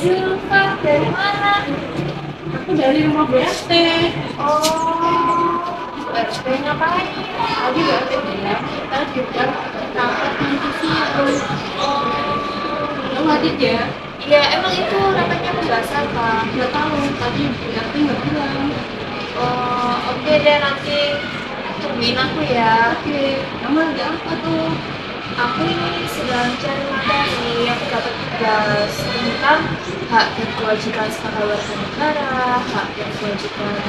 Zulfa dari mana? Aku dari rumah BST. Oh, BRT ngapain? Tadi BST bilang kita juga rapat nanti siang. Kamu hadir ya? Iya, emang itu rapatnya membahas apa? Nggak tahu, tadi BST nggak bilang. Oh, oke deh, nanti tungguin aku ya. Oke, kamu lagi apa tuh? Aku ini sedang cari materi yang dapat tugas tentang hak dan kewajiban sebagai warga negara, hak dan kewajiban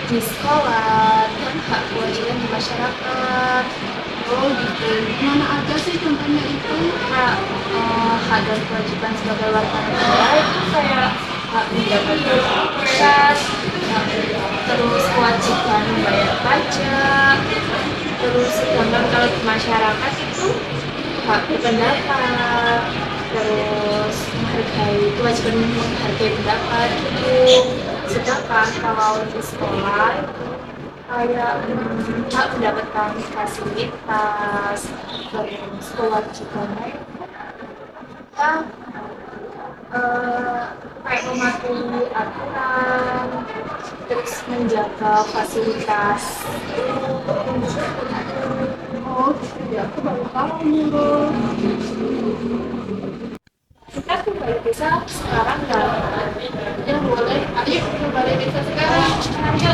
di sekolah, dan hak kewajiban di masyarakat. Oh gitu, gimana aja sih contohnya itu? Hak, hak dan kewajiban sebagai warga negara itu kayak hak mendapatkan hak, terus kewajiban membayar pajak, terus sedangkan kalau di masyarakat itu hak berpendapat, terus menghargai kewajiban menghargai pendapat itu. Sedangkan kalau di sekolah itu kayak hak mendapatkan fasilitas, terus kewajibannya itu kita kayak mematuhi aturan, terus menjaga fasilitas. Oh gitu ya, aku baru tahu nih loh. Kita tuh balik desa sekarang nggak? Ya boleh, ayo ke balai desa sekarang. Ayo.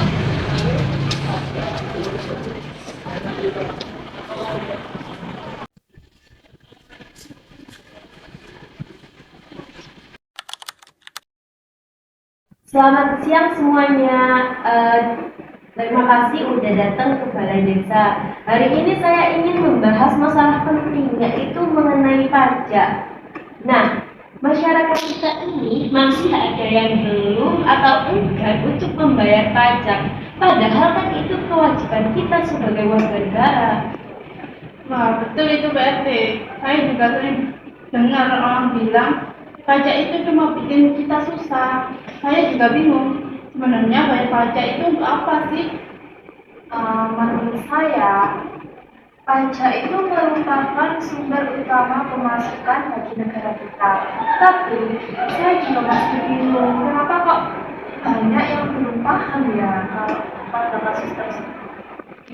Selamat siang semuanya. Terima kasih udah datang ke Balai Desa. Hari ini saya ingin membahas masalah penting, yaitu mengenai pajak. Nah, masyarakat kita ini masih ada yang belum atau enggan untuk membayar pajak. Padahal kan itu kewajiban kita sebagai warga negara. Wah, betul itu BRT. Saya juga sering dengar orang bilang pajak itu cuma bikin kita susah. Saya juga bingung. Sebenarnya bayar pajak itu untuk apa sih? Menurut saya, pajak itu merupakan sumber utama pemasukan bagi negara kita. Tapi saya juga masih bingung, kenapa kok banyak yang belum paham ya kalau pada kasus tersebut.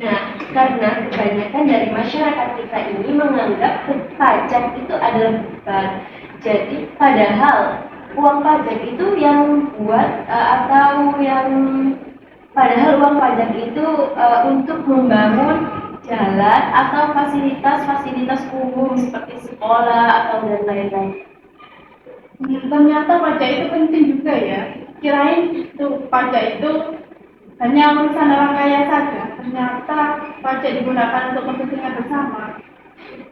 Nah, karena kebanyakan dari masyarakat kita ini menganggap pajak itu adalah beban. Jadi, padahal uang pajak itu yang buat atau yang padahal uang pajak itu untuk membangun jalan atau fasilitas-fasilitas umum seperti sekolah atau dan lain-lain. Ternyata pajak itu penting juga ya. Kirain itu pajak itu hanya urusan orang kaya saja. Ternyata pajak digunakan untuk kepentingan bersama.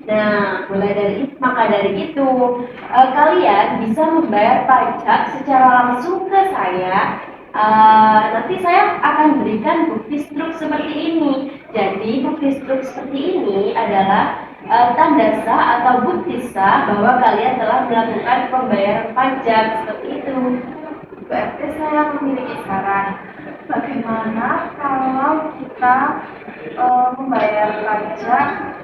Nah, maka dari itu kalian bisa membayar pajak secara langsung ke saya. Nanti saya akan berikan bukti struk seperti ini. Jadi bukti struk seperti ini adalah tanda sah atau bukti sah bahwa kalian telah melakukan pembayaran pajak seperti itu. Berarti saya memiliki saran. Bagaimana kalau kita membayar pajak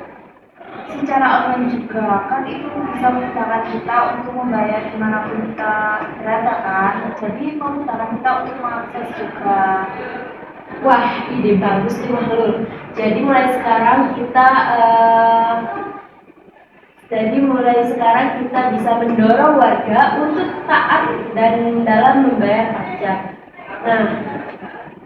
secara online juga? Kan itu bisa memudahkan kita untuk membayar dimanapun kita berada kan, jadi memudahkan kita untuk mengakses juga. Wah, ide bagus nih Mahlul. Jadi mulai sekarang kita bisa mendorong warga untuk taat dan dalam membayar pajak. Nah,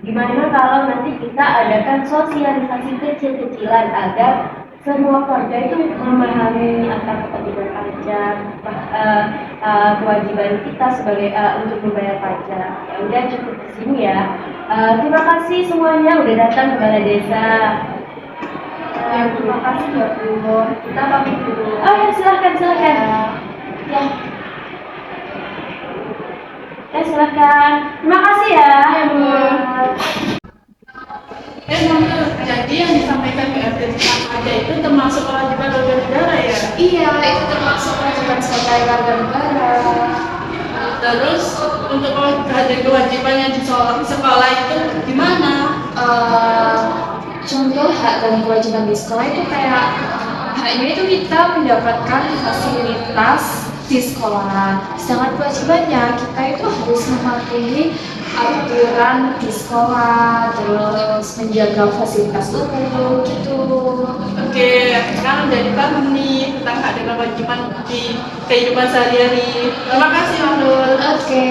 gimana kalau nanti kita adakan sosialisasi kecil-kecilan agar semua keluarga itu memahami akan kepentingan pajak, kewajiban kita sebagai untuk membayar pajak. Ya udah cukup di sini ya. Terima kasih semuanya udah datang ke Balai Desa. Ya, terima kasih ya Bu. Kita pamit dulu. Oh ya silakan. Ya. Silakan. Terima kasih ya. Bu. Nonton, jadi yang disampaikan BRT tentang pajak itu termasuk kewajiban warga negara ya? Iya, itu termasuk kewajiban sebagai warga negara. Terus untuk kewajiban yang di sekolah itu gimana? Contoh hak dan kewajiban di sekolah itu kayak haknya itu kita mendapatkan fasilitas di sekolah. Sedangkan kewajibannya kita itu harus mematuhi aturan di sekolah, terus menjaga fasilitas umum gitu. Oke, sekarang jadi paham nih tentang hak dan kewajiban di kehidupan sehari-hari. Terima kasih, Bang Dul. Oke.